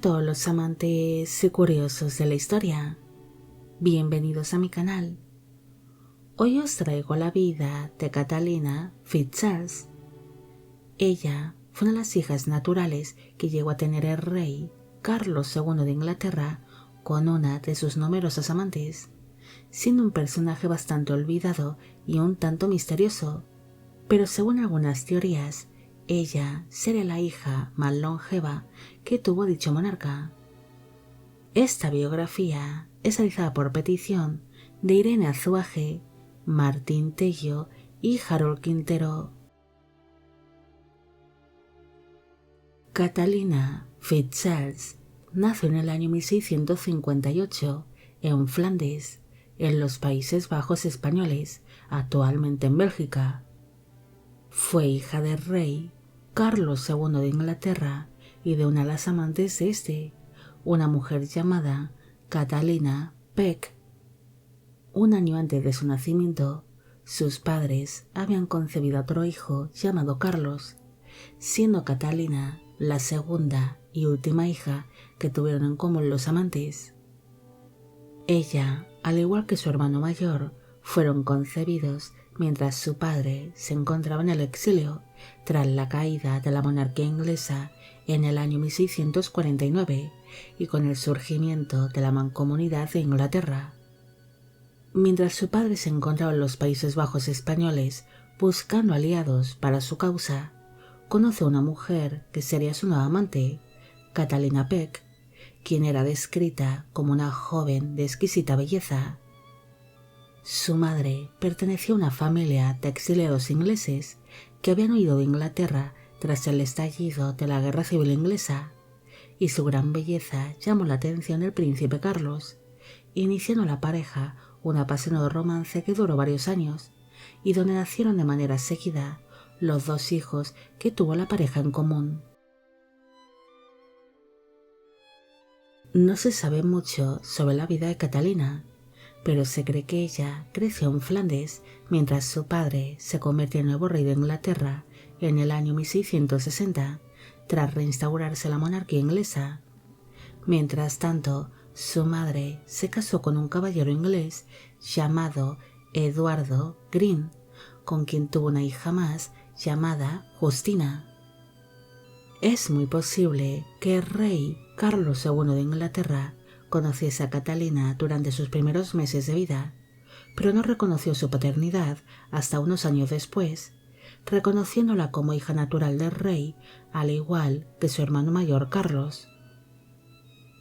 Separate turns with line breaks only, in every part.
todos los amantes y curiosos de la historia, bienvenidos a mi canal. Hoy os traigo la vida de Catalina Fitz-Charles. Ella fue una de las hijas naturales que llegó a tener el rey Carlos II de Inglaterra con una de sus numerosas amantes, siendo un personaje bastante olvidado y un tanto misterioso, pero según algunas teorías, ella sería la hija más longeva que tuvo dicho monarca. Esta biografía es realizada por petición de Irene Azuaje, Martín Tello y Harold Quintero. Catalina Fitz-Charles nació en el año 1658 en Flandes, en los Países Bajos españoles, actualmente en Bélgica. Fue hija del rey Carlos II de Inglaterra y de una de las amantes de este, una mujer llamada Catalina Peck. Un año antes de su nacimiento, sus padres habían concebido otro hijo llamado Carlos, siendo Catalina la segunda y última hija que tuvieron en común los amantes. Ella, al igual que su hermano mayor, fueron concebidos mientras su padre se encontraba en el exilio tras la caída de la monarquía inglesa en el año 1649 y con el surgimiento de la Mancomunidad de Inglaterra. Mientras su padre se encontraba en los Países Bajos españoles buscando aliados para su causa, conoce a una mujer que sería su nueva amante, Catalina Peck, quien era descrita como una joven de exquisita belleza. Su madre pertenecía a una familia de exiliados ingleses que habían huido de Inglaterra tras el estallido de la Guerra Civil Inglesa, y su gran belleza llamó la atención del príncipe Carlos, iniciando la pareja un apasionado romance que duró varios años y donde nacieron de manera seguida los dos hijos que tuvo la pareja en común. No se sabe mucho sobre la vida de Catalina, pero se cree que ella creció en Flandes mientras su padre se convirtió en nuevo rey de Inglaterra en el año 1660, tras reinstaurarse la monarquía inglesa. Mientras tanto, su madre se casó con un caballero inglés llamado Eduardo Green, con quien tuvo una hija más llamada Justina. Es muy posible que el rey Carlos II de Inglaterra conociese a Catalina durante sus primeros meses de vida, pero no reconoció su paternidad hasta unos años después, reconociéndola como hija natural del rey, al igual que su hermano mayor Carlos.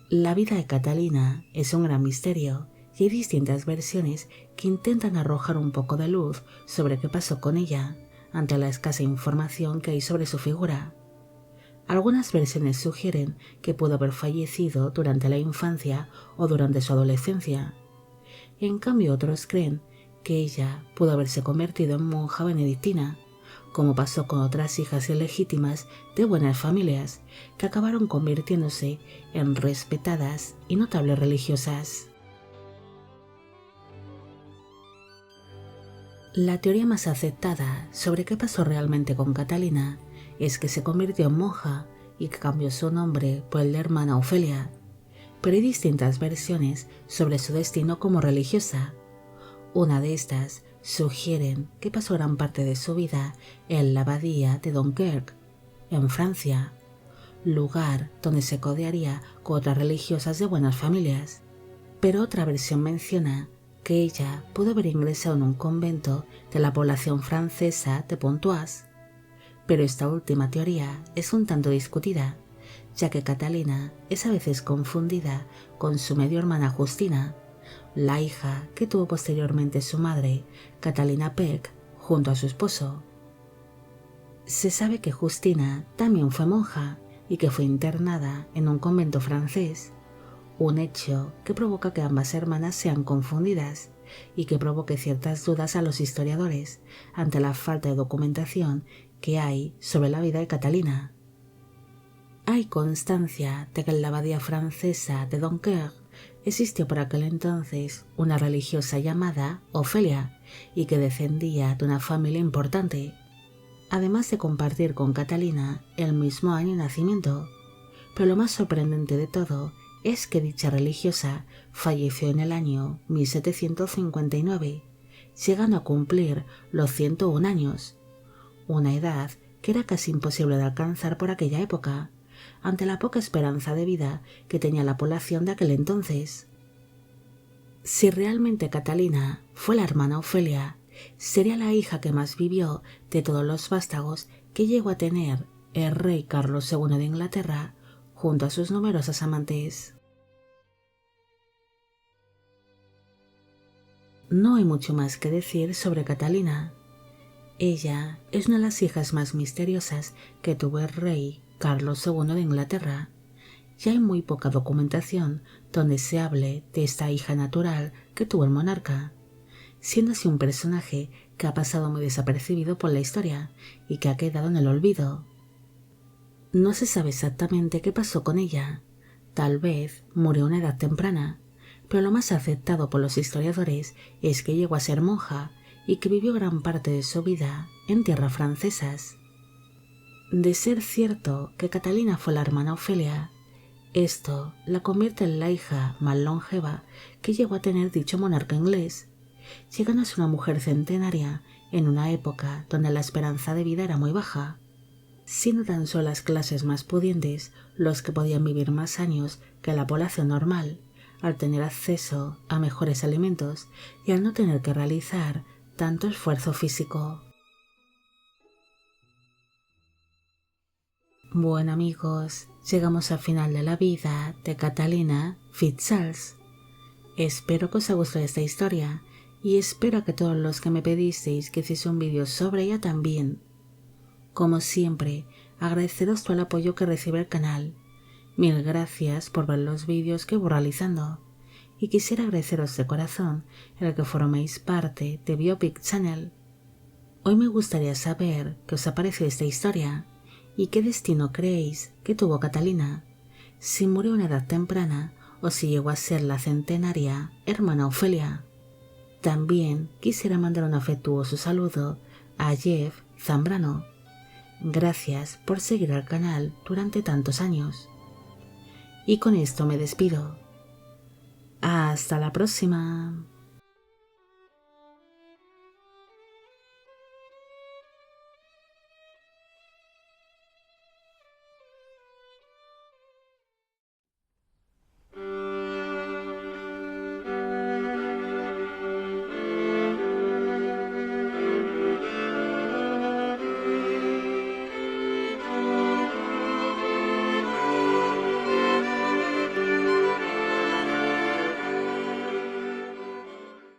La vida de Catalina es un gran misterio y hay distintas versiones que intentan arrojar un poco de luz sobre qué pasó con ella ante la escasa información que hay sobre su figura. Algunas versiones sugieren que pudo haber fallecido durante la infancia o durante su adolescencia. En cambio, otros creen que ella pudo haberse convertido en monja benedictina, como pasó con otras hijas ilegítimas de buenas familias que acabaron convirtiéndose en respetadas y notables religiosas. La teoría más aceptada sobre qué pasó realmente con Catalina es que se convirtió en monja y que cambió su nombre por el de hermana Ofelia, pero hay distintas versiones sobre su destino como religiosa. Una de estas sugieren que pasó gran parte de su vida en la abadía de Dunkerque, en Francia, lugar donde se codearía con otras religiosas de buenas familias, pero otra versión menciona que ella pudo haber ingresado en un convento de la población francesa de Pontoise, pero esta última teoría es un tanto discutida, ya que Catalina es a veces confundida con su medio hermana Justina, la hija que tuvo posteriormente su madre, Catalina Peck, junto a su esposo. Se sabe que Justina también fue monja y que fue internada en un convento francés, un hecho que provoca que ambas hermanas sean confundidas y que provoque ciertas dudas a los historiadores ante la falta de documentación que hay sobre la vida de Catalina. Hay constancia de que en la abadía francesa de Dunkerque existió por aquel entonces una religiosa llamada Ofelia y que descendía de una familia importante, además de compartir con Catalina el mismo año de nacimiento, pero lo más sorprendente de todo es que dicha religiosa falleció en el año 1759, llegando a cumplir los 101 años, una edad que era casi imposible de alcanzar por aquella época, ante la poca esperanza de vida que tenía la población de aquel entonces. Si realmente Catalina fue la hermana Ofelia, sería la hija que más vivió de todos los vástagos que llegó a tener el rey Carlos II de Inglaterra, junto a sus numerosas amantes. No hay mucho más que decir sobre Catalina. Ella es una de las hijas más misteriosas que tuvo el rey Carlos II de Inglaterra. Ya hay muy poca documentación donde se hable de esta hija natural que tuvo el monarca, siendo así un personaje que ha pasado muy desapercibido por la historia y que ha quedado en el olvido. No se sabe exactamente qué pasó con ella. Tal vez murió a una edad temprana, pero lo más aceptado por los historiadores es que llegó a ser monja y que vivió gran parte de su vida en tierras francesas. De ser cierto que Catalina fue la hermana Ofelia, esto la convierte en la hija más longeva que llegó a tener dicho monarca inglés, llegando a ser una mujer centenaria en una época donde la esperanza de vida era muy baja, siendo tan solo las clases más pudientes los que podían vivir más años que la población normal, al tener acceso a mejores alimentos y al no tener que realizar tanto esfuerzo físico. Bueno amigos, llegamos al final de la vida de Catalina Fitz-Charles. Espero que os haya gustado esta historia y espero que todos los que me pedisteis que hiciese un vídeo sobre ella también. Como siempre, agradeceros todo el apoyo que recibe el canal. Mil gracias por ver los vídeos que voy realizando y quisiera agradeceros de corazón el que forméis parte de Biopic Channel. Hoy me gustaría saber qué os ha parecido esta historia y qué destino creéis que tuvo Catalina, si murió a una edad temprana o si llegó a ser la centenaria hermana Ofelia. También quisiera mandar un afectuoso saludo a Jeff Zambrano. Gracias por seguir al canal durante tantos años. Y con esto me despido. Hasta la próxima.